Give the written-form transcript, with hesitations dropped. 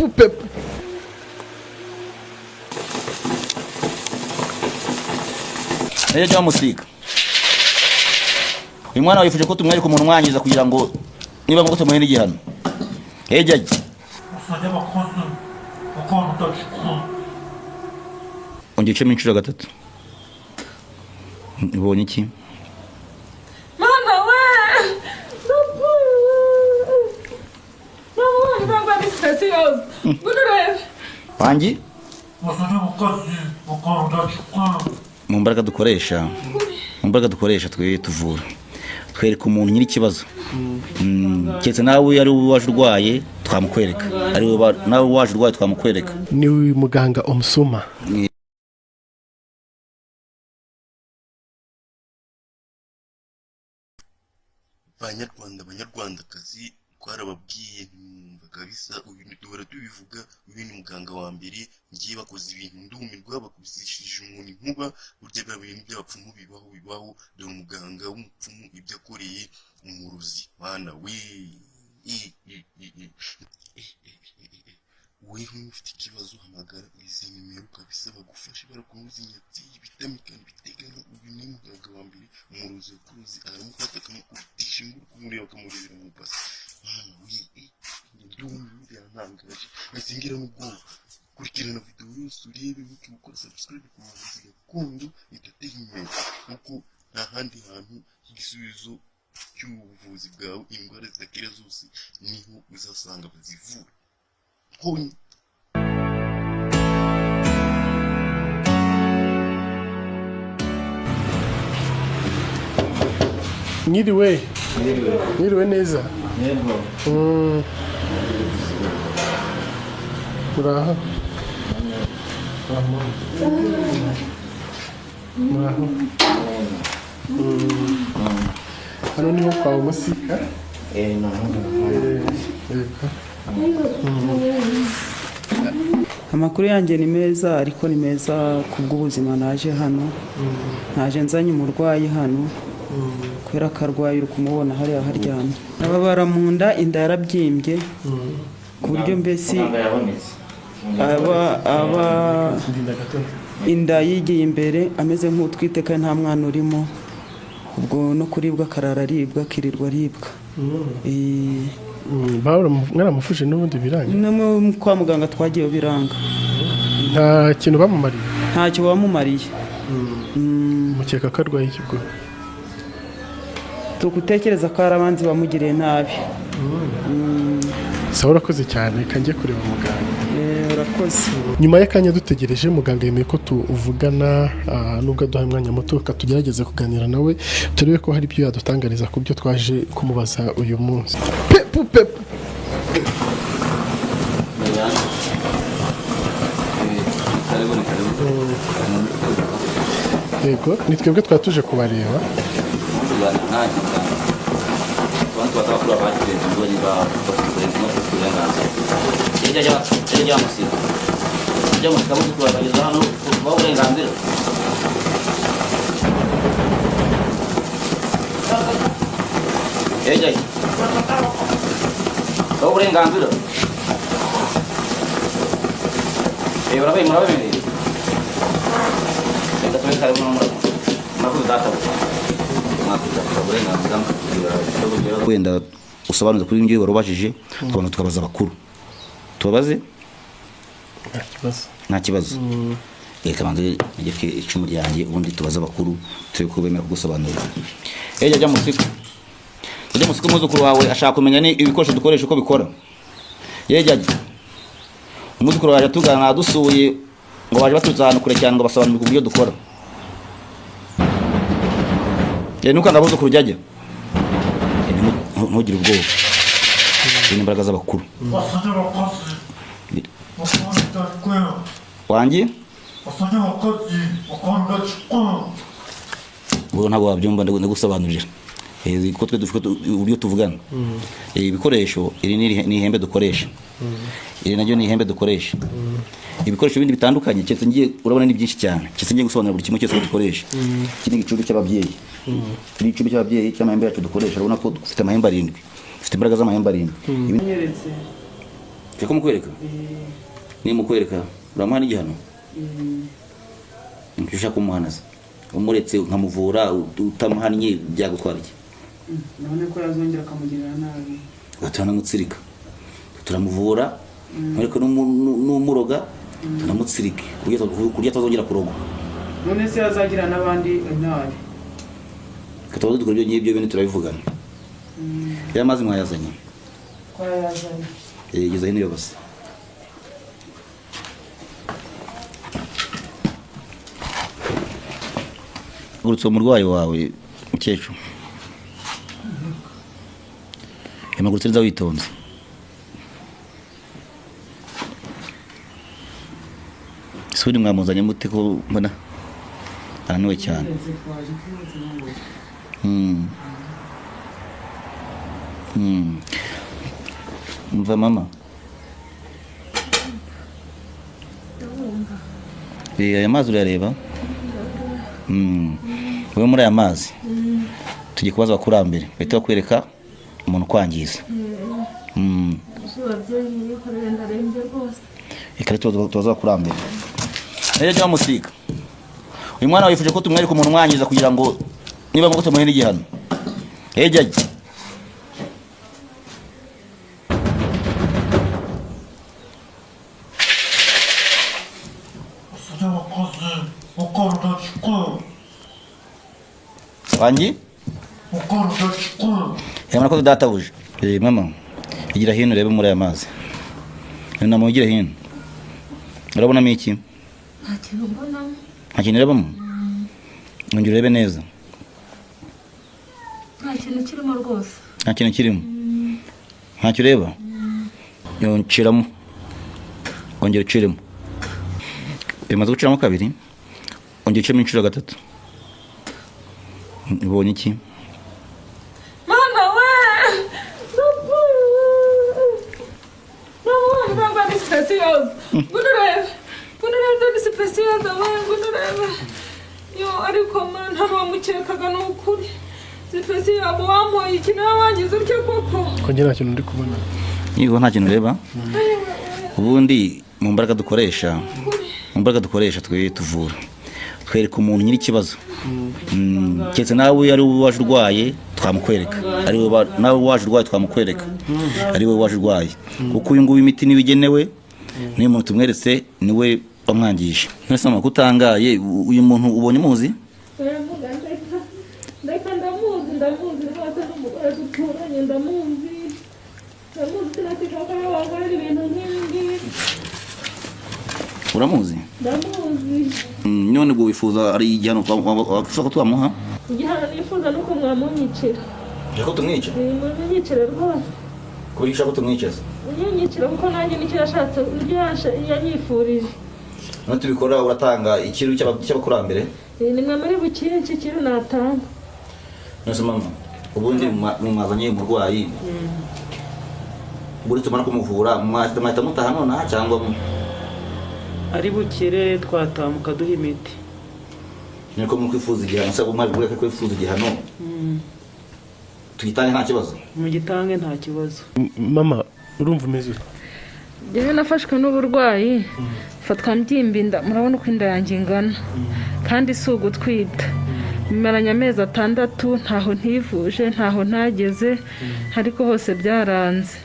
pepu. Ejo musika. Imwana wifuje ko tumwereka umuntu mwanyiza kugira ngo niba ngo tumuhe n'igihano. Ejo aje. Asajya bakoze. Bakora utachukua. Ongeche minshura gatatu. Ubonye iki? Mama we. Mama, mama bisasiyoz. Budure. Wangi? Asajya bakoze. Bakora utachukua. Mu mbaraga dukoresha twe tuvura. Twereka umuntu nyiri kibazo. Cyetse nawe ari waje urwaye twamukwereka. Ari nawe waje urwaye twamukwereka. Ni muganga Omusuma. Banyarwandakazi twarababwiye kabisa ibintu duhora tubivuga. Uyu ni muganga wa mbere ngiye bakoze ibintu ndumirwa bakubisishije umuntu inkuba burya bya bintu by'abapfumu bibaho dore umuganga w'umupfumu ibyo akoreye umurozi bana we ufite ikibazo hamagara izi nimero kabisa bagufashe barakunuza inyatsi ibitamikana bitegana. Uyu ni muganga wa mbere umurozi wakuruzi aramufata akamukutisha inguru kumureba akamurebera mu basi bana we ndumva yantangaje asingira n'ubwoba. Kurikirana video yose urebe ukora subscribe ku Buvuzi Gakondo Entertainment kuko nta handi hantu igisubizo cy'ubuvuzi bwawe indwara zidakira zose niho uzasanga bazivura honi. Mwiriwe neza. Muraho. Hano niho kwa Umusika. Amakuru yanjye ni meza ariko ni meza kubw'ubuzima naje hano. Naje nzanye umurwayi hano. Kubera karwaye uri kumubona hariya haryamye. Ababara mu nda inda yarabyimbye. Ku buryo mbese inda yigiye imbere ameze nk'utwite kandi nta mwana urimo. Ubwo no kuribwa karara aribwa kirirwa aribwa. Mwaramufuje n'ubundi biranga. No kwa muganga twagiye biranga. Nta kintu bamumariye. Ntacyo bamumariye. Mukeka ko arwaye ikigo. Tugutekereza ko arabanzi bamugiriye nabi. Sawa urakoze cyane kanjye kureba muganga. Urakoze. Nyuma y'akanya dutegereje muganga yemeye ko tuvugana nubwo aduha umwanya muto katugerageza kuganira nawe turebe ko hari ibyo yadutangariza ku byo twaje kumubaza uyu munsi. Pepu. Yego ni twebwe twatuje kubareba. Wenda usobanuza kuri ngiye warubajije twabona tukabaza bakuru. Tubabaze? Nta kibazo. Reka banze ngeke icumu ryanjye ubundi tubaza bakuru turi kubemera kugusobanurira. Ejo ajya musiko. Ujya musiko muzukuru wawe ashaka kumenya ni ibikoresho dukoresha uko bikora. Yeje ajya. Umuzukuru waje tugana dusuye ngo baje baturutse ahantu kure cyane ngo basobanurire kubyo dukora. Nuko ndabuzukuru jyaje. Ntugire ubwoba. Ni imbaraga z'abakuru. Asajya bakoze. Bakora utachukua. Wangi? Asajya bakoze. Bakora utachukua. Bo ntabwo wabyumva ndagusobanurira. Ko twe dufite uburyo tuvugana. Ibikoresho iri ni ihembe dukoresha. Iri naryo ni ihembe dukoresha. Ibikoresho bindi bitandukanye cyetse ngiye urabona ni byinshi cyane. Cyetse ngiye gusobanura buri kimwe cyose dukoresha. Iki ni igicucu cy'ababyeyi. Turi igicucu cy'ababyeyi cy'amahembe yacu dukoresha urabona ko dufite amahembe 7. Dufite imbaraga z'amahembe 7. Cyako mukwereka? Ni mukwereka. Uramuha n'igihano? Nshaka kumuhanaza. Umuretse nkamuvura utamuhannye byagutwara iki? none ko yazongera akamugirira nabi. Batana mutsirika. Turamuvura ariko n'umuroga tunamutsirike kurya tazongera kuroga. None se yazagira n'abandi nabi. Katabazo dukora ibyo nyibyo bintu turabivugana. Ya mazi mwayazanye. Kwa yazanye. Geza hino yobase. Urutse umurwayi wawe ukecuru. Amaguru nza witonze. Suri mwamuzanye mute ko mbona araniwe cyane. Mva mama. Aya mazi urareba? Wewe muri aya mazi tugiye kubaza abakurambere bahita bakwereka umuntu kwangiza. Ikarito tubaza abakurambere. Rero jya musika. Uyu mwana wifuje ko tumwereka umuntu mwangiza kugira ngo niba ngo tumuhe n'igihano. Jya Wangi? Yamara ko databuje. Mama. Igira hino rebe muri aya mazi. Nina mugira hino. Urabona miki? Ntakintu mbonamo. Ntakintu urebamo? Nongera urebe neza. Nta kintu kirimo rwose. Nta kintu kirimo. Ntacyo ureba? Yonceramo. Ongera uciremo. Bimaze guciramo kabiri. Ongera uciremo inshuro gatatu. Ibonye iki? Mama we! Mama ni special. Gudurebe. Gudurebe ni special we gudurebe. Yo ariko man hano mukekaga n'ukuri. Special abo wamoye ikintu wabangize uryo koko. Ko ngira kintu ndi kubona. Niba nta kintu ureba? Ubundi mu mbaraga dukoresha twe tuvura. Twereka umuntu nyiri kibazo. Cyetse nawe ari waje urwaye twamukwereka. Ari nawe waje urwaye twamukwereka. Ari we waje urwaye. Kuko uyu nguyu imiti nibigenewe ni umuntu tumweretse niwe bamwangisha. Nese amakutangaye uyu muntu ubonye muzi? Ndeka ndamuzi rwose n'umugore duturanye ndamuzi sinatikaga abagore ibintu nk'ibi. Uramuzi? Ndamuzi. None ubwo wifuza ari igihano washaka ko twamuha? Igihano nifuza nuko mwamunyicira. Yako tumwica? Mwamunyicira rwose. Kuri shaka tumwiceza? Munyicira kuko nanjye nicyo yashatse yanyifurije. None tubikora uratanga ikiru cy'abakurambere? Ni mwe muri bukinshi kiru natanga. Nose mama, ubundi mwazanye umurwayi. Buri tumara kumuvura mwahita mutaha none cyangwa ari bukire twatamuka duha imiti. Niko mukwifuza igihano se umari buri kwifuza igihano. Tugitange nta kibazo. Mu gitange nta kibazo. Mama urumva umeze? Jewe nafashwe n'uburwayi. Fatwa mby'imbinda murabona uko inda yanjye ingana. Kandi si ugutwita. Maranya amezi 6 ntaho ntivuje ntaho ntageze ariko hose byaranze.